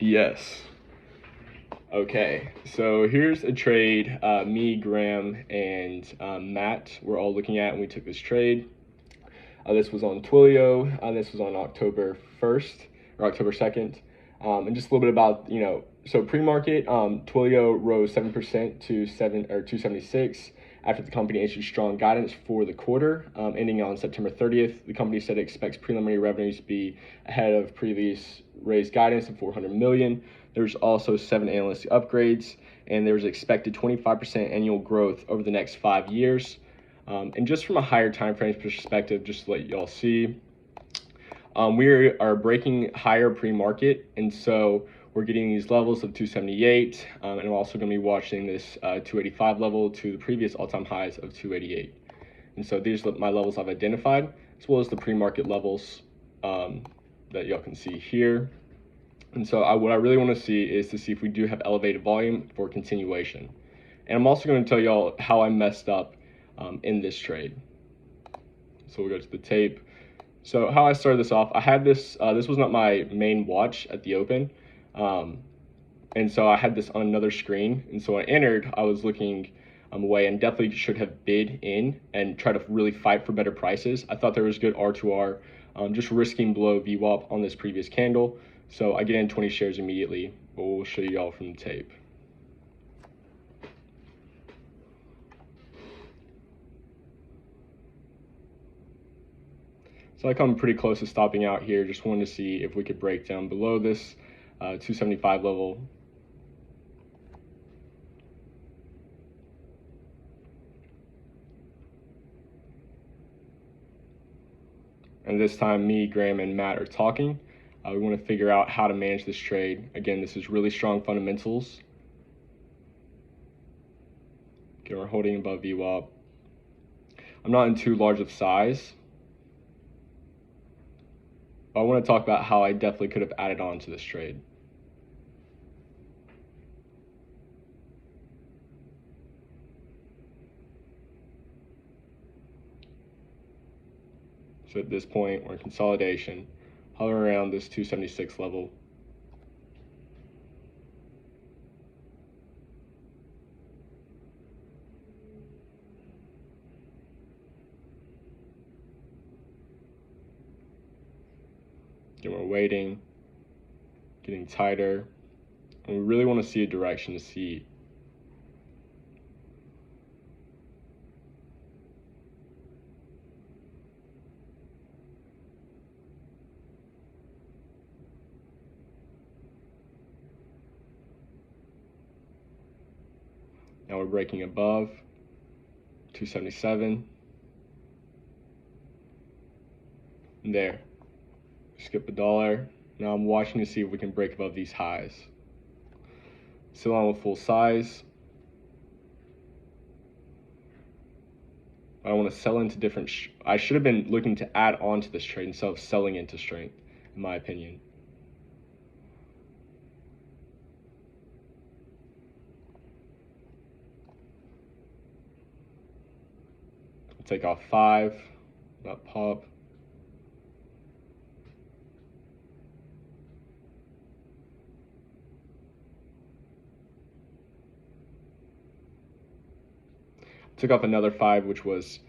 Yes. Okay, so here's a trade me, Graham, and Matt were all looking at when we took this trade. This was on Twilio. This was on October 1st or October 2nd. And just a little bit about, so pre-market, Twilio rose 7% to 276 after the company issued strong guidance for the quarter, ending on September 30th. The company said it expects preliminary revenues to be ahead of previous raised guidance of 400 million. There's also 7 analyst upgrades, and there's expected 25% annual growth over the next 5 years. And just from a higher time frame perspective, just to let y'all see, we are breaking higher pre-market, and so we're getting these levels of 278, and I'm also going to be watching this 285 level to the previous all-time highs of 288. And so these are my levels I've identified, as well as the pre-market levels that y'all can see here. And so what I really want to see is to see if we do have elevated volume for continuation. And I'm also going to tell y'all how I messed up in this trade. So we'll go to the tape. So how I started this off, I had this, this was not my main watch at the open. And so I had this on another screen. And so when I entered, I was looking away and definitely should have bid in and try to really fight for better prices. I thought there was good R2R, just risking below VWAP on this previous candle. So I get in 20 shares immediately, but we'll show you all from the tape. So I come pretty close to stopping out here. Just wanted to see if we could break down below this 275 level. And this time me, Graham, and Matt are talking. We want to figure out how to manage this trade. Again, this is really strong fundamentals. Again, we're holding above VWAP. I'm not in too large of size, but I want to talk about how I definitely could have added on to this trade. So at this point, we're in consolidation, hovering around this 276 level. Again, we're waiting, getting tighter, and we really want to see a direction to see. Now we're breaking above 277. And there. Skip $1. Now I'm watching to see if we can break above these highs. Still on with full size. I want to sell into different. I should have been looking to add on to this trade instead of selling into strength, in my opinion. Take off 5, not pop. Took off another 5, which was,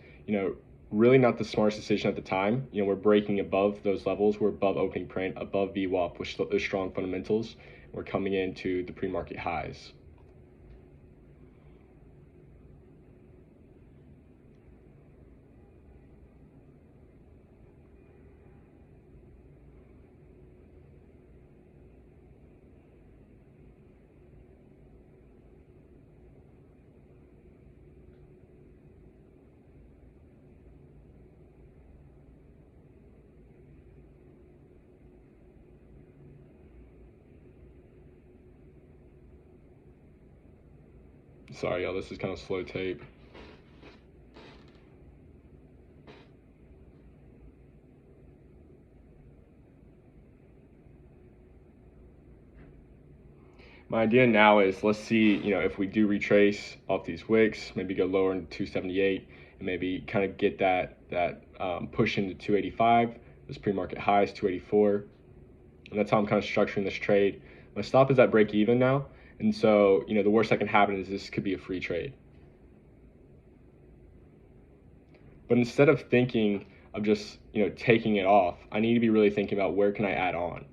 really not the smartest decision at the time. We're breaking above those levels. We're above opening print, above VWAP, which those strong fundamentals. We're coming into the pre-market highs. Sorry, y'all, this is kind of slow tape. My idea now is let's see, if we do retrace off these wicks, maybe go lower into 278, and maybe kind of get that push into 285. This pre-market high is 284, and that's how I'm kind of structuring this trade. My stop is at break even now, and so the worst that can happen is this could be a free trade. But instead of thinking of just taking it off, I need to be really thinking about where can I add on.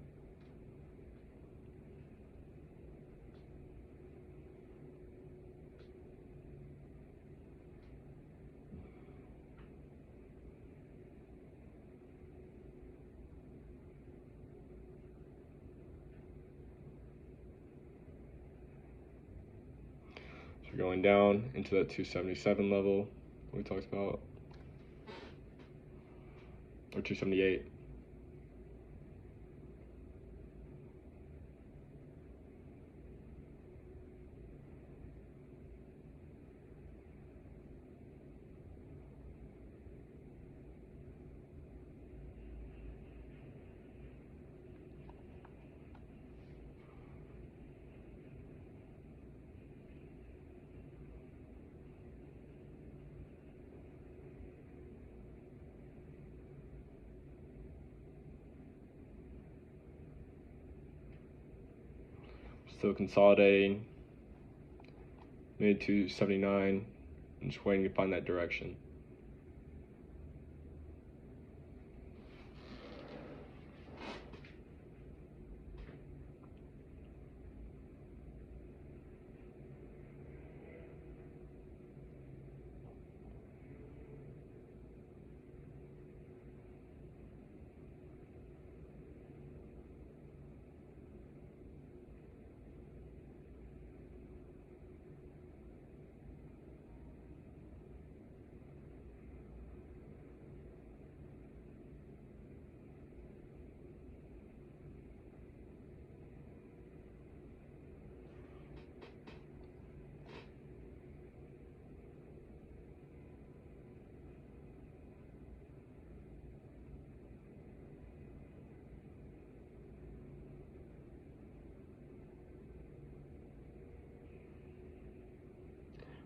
So we're going down into that 277 level we talked about, or 278. Still consolidating, mid 279, and just waiting to find that direction.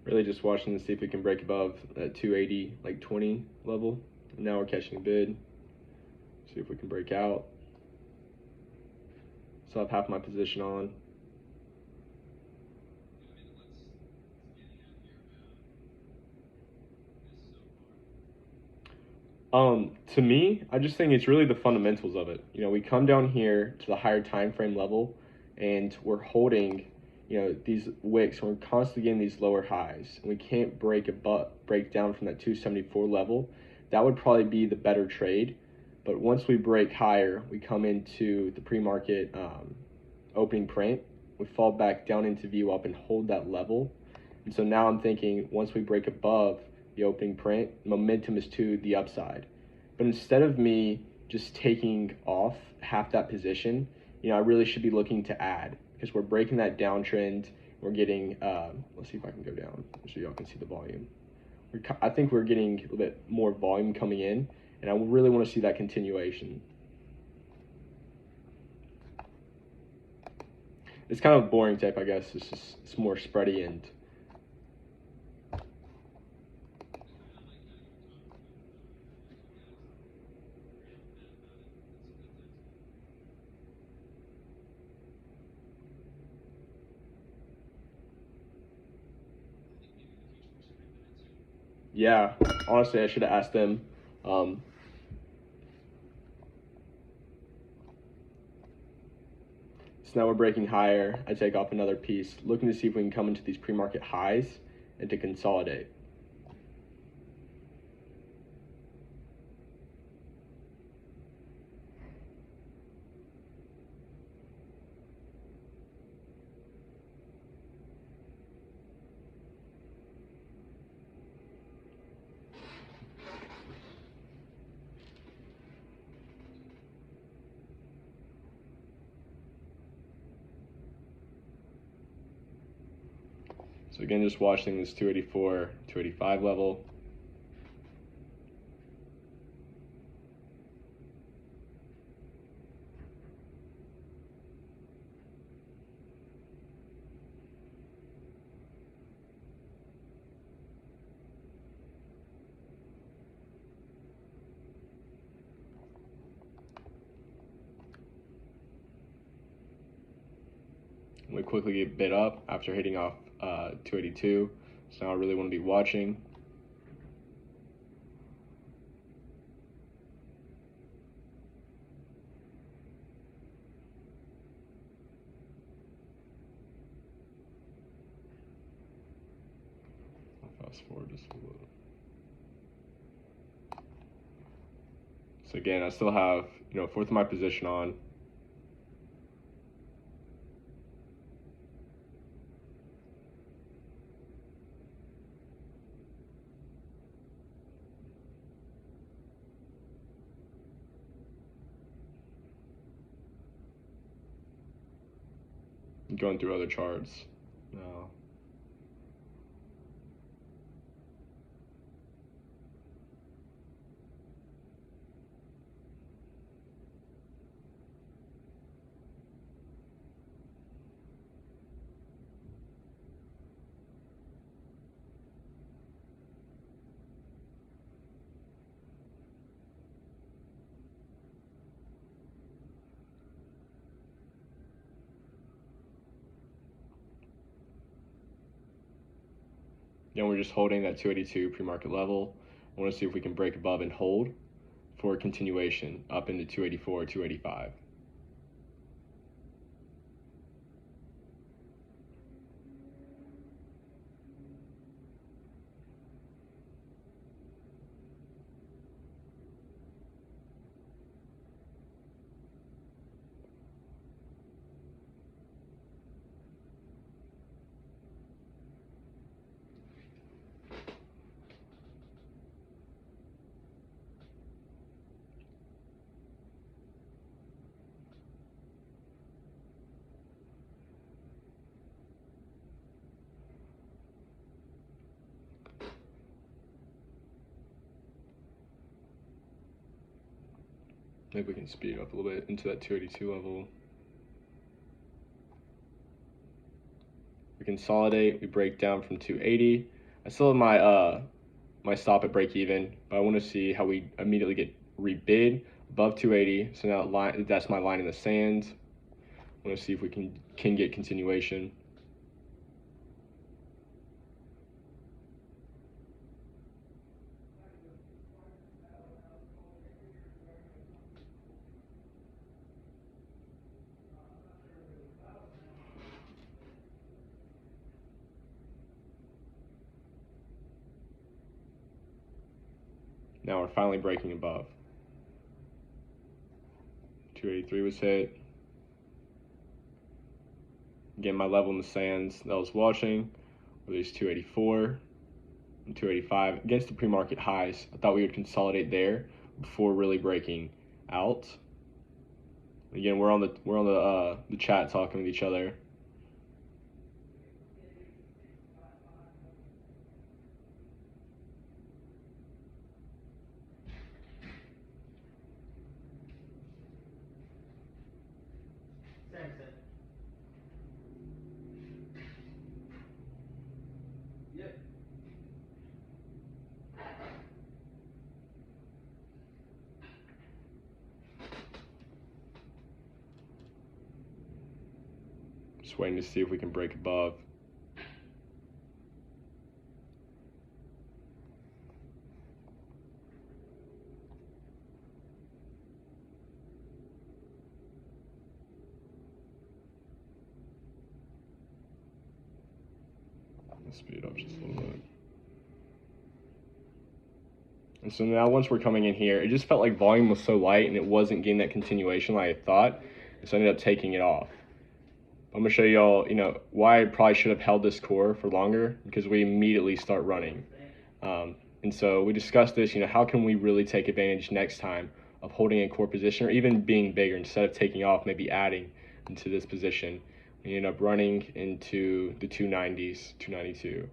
Really just watching to see if we can break above that 280, like 20 level. And now we're catching a bid. See if we can break out. So I have half my position on. To me, I just think it's really the fundamentals of it. We come down here to the higher time frame level, and we're holding, these wicks, and we're constantly getting these lower highs, and we can't break down from that 274 level. That would probably be the better trade. But once we break higher, we come into the pre-market opening print. We fall back down into view up and hold that level. And so now I'm thinking once we break above the opening print, momentum is to the upside. But instead of me just taking off half that position, I really should be looking to add, because we're breaking that downtrend. We're getting, let's see if I can go down so y'all can see the volume. I think we're getting a little bit more volume coming in, and I really want to see that continuation. It's kind of boring type, I guess. It's more spready and yeah, honestly, I should have asked them. So now we're breaking higher. I take off another piece, looking to see if we can come into these pre-market highs and to consolidate. So again, just watching this 284, 285 level. We quickly get bid up after hitting off 282. So now I really want to be watching. I'll fast forward just a little. So again, I still have, fourth of my position on. Going through other charts now. Then we're just holding that 282 pre-market level. I want to see if we can break above and hold for continuation up into 284, 285. Maybe we can speed up a little bit into that 282 level. We consolidate, we break down from 280. I still have my stop at break even, but I want to see how we immediately get rebid above 280. So now that's my line in the sand. I want to see if we can get continuation. Now we're finally breaking above. 283 was hit. Again, my level in the sands that I was watching were these 284 and 285 against the pre-market highs. I thought we would consolidate there before really breaking out. Again, we're on the chat talking with each other. Just waiting to see if we can break above. Let's speed up just a little bit. And so now once we're coming in here, it just felt like volume was so light and it wasn't getting that continuation like I thought. So I ended up taking it off. I'm gonna show y'all, why I probably should have held this core for longer, because we immediately start running. And so we discussed this, how can we really take advantage next time of holding a core position or even being bigger instead of taking off, maybe adding into this position. We end up running into the 290s, 292.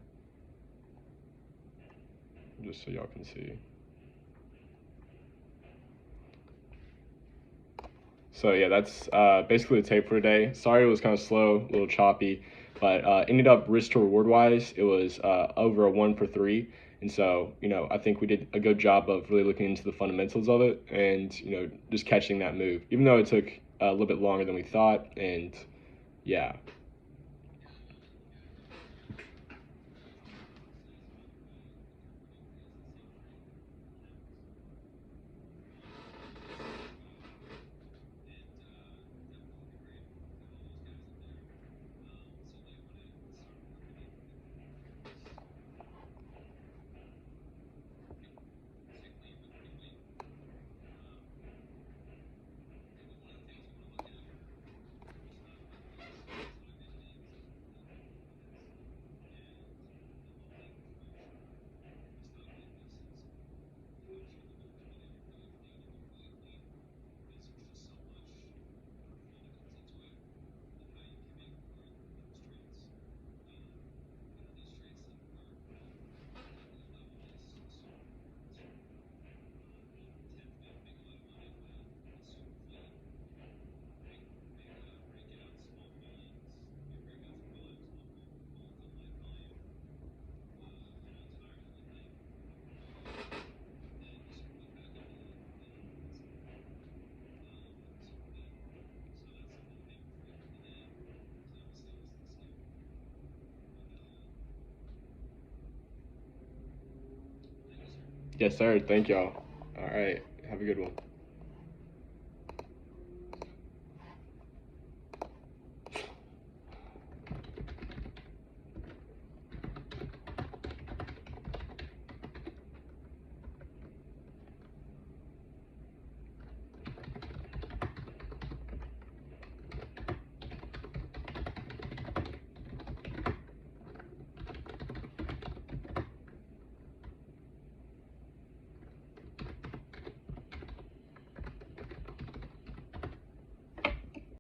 Just so y'all can see. So yeah, that's basically the tape for today. Sorry it was kind of slow, a little choppy, but ended up risk to reward wise, it was over a 1 for 3. And so, I think we did a good job of really looking into the fundamentals of it and, just catching that move, even though it took a little bit longer than we thought. And yeah. Yes, sir. Thank y'all. All right. Have a good one.